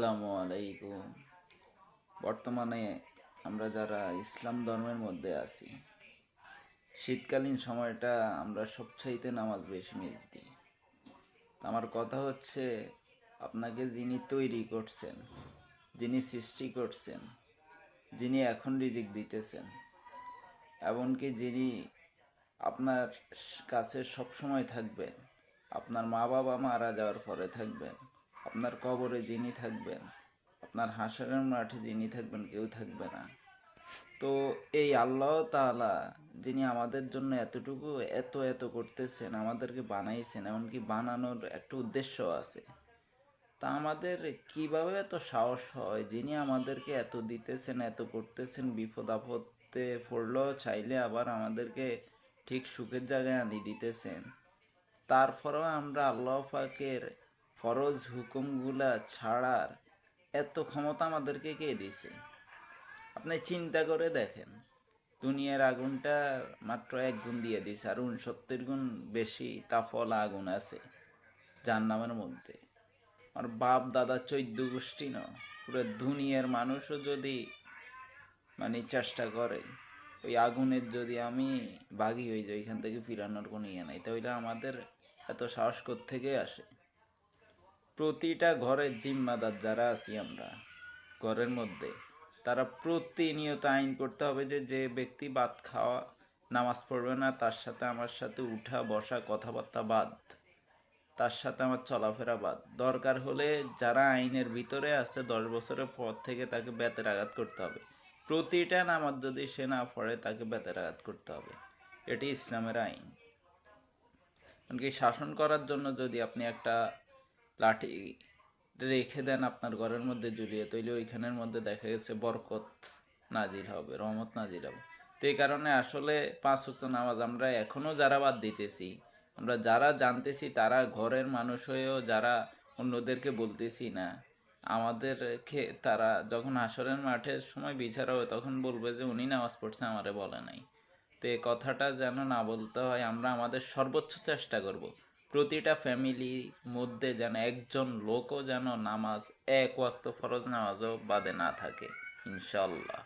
আসসালামু আলাইকুম। বর্তমানে আমরা যারা ইসলাম ধর্মের মধ্যে আছি, শীতকালীন সময়টা আমরা সবচাইতে নামাজ বেশি মিস দিই। আমার কথা হচ্ছে, আপনাকে যিনি তৈরি করছেন, যিনি সৃষ্টি করছেন, যিনি এখন রিজিক দিতেছেন, এমনকি যিনি আপনার কাছে সবসময় থাকবেন, আপনার মা বাবা মারা যাওয়ার পরে থাকবেন, আপনার কবরে যিনি থাকবেন, আপনার হাসরের মাঠে যিনি থাকবেন, কেউ থাকবে না। তো এই আল্লাহ তাআলা যিনি আমাদের জন্য এতটুকু এত এত করতেছেন, আমাদেরকে বানাইছেন, এমনকি বানানোর একটা উদ্দেশ্য আছে। তা আমাদের কিভাবে এত সাহস হয়, যিনি আমাদেরকে এত দিতেছেন, এত করতেছেন, বিপদ আপদে পড়লেও চাইলে আবার আমাদেরকে ঠিক সুখের জায়গায় আনি দিতেছেন, তারপরেও আমরা আল্লাহ পাকের ফরজ হুকুমগুলা ছাড়ার এত ক্ষমতা আমাদেরকে কে দিছে? আপনি চিন্তা করে দেখেন, দুনিয়ার আগুনটা মাত্র 1 গুণ দিয়ে দিছে, আর 69 গুণ বেশি তাফলা আগুন আছে জাহান্নামের মধ্যে। আর বাপ দাদা 14 গোষ্ঠী ন, পুরো দুনিয়ার মানুষও যদি চেষ্টা করে, ওই আগুনের যদি আমি বাগি হয়ে যাই, এখান থেকে ফিরানোর কোনো ইয়ে নাই, তাহলে আমাদের এত সাহস থেকে আসে? প্রতিটা ঘরের জিম্মাদার যারা আছি আমরা ঘরের মধ্যে, তারা প্রতিনিয়ত আইন করতে হবে যে যে ব্যক্তি ভাত খাওয়া নামাজ পড়বে না, তার সাথে আমার সাথে উঠা বসা কথাবার্তা বাদ, তার সাথে আমার চলাফেরা বাদ। দরকার হলে যারা আইনের ভিতরে আছে 10 বছরের পর থেকে তাকে বেতের আঘাত করতে হবে। প্রতিটা নামাজ যদি সে না পড়ে, তাকে বেতের আঘাত করতে হবে। এটি ইসলামের আইন। এমনকি শাসন করার জন্য যদি আপনি একটা লাঠি রেখে দেন আপনার ঘরের মধ্যে ঝুলিয়ে, তৈলে ওইখানের মধ্যে দেখা গেছে বরকত নাজিল হবে, রহমত নাজিল হবে। তো এই কারণে আসলে 5 ওয়াক্ত নামাজ আমরা এখনও যারা বাদ দিতেছি, আমরা যারা জানতেছি, তারা ঘরের মানুষ হয়েও যারা অন্যদেরকে বলতেছি না, আমাদেরকে তারা যখন হাসরের মাঠের সময় বিচার হবে, তখন বলবে যে উনি নামাজ পড়ছে, আমারে বলে নাই। তো এই কথাটা যেন না বলতে হয়, আমরা আমাদের সর্বোচ্চ চেষ্টা করব প্রতিটা ফ্যামিলির মধ্যে যেন একজন লোকও যেন নামাজ, 1 ওয়াক্ত ফরজ নামাজও বাদে না থাকে, ইনশাল্লাহ।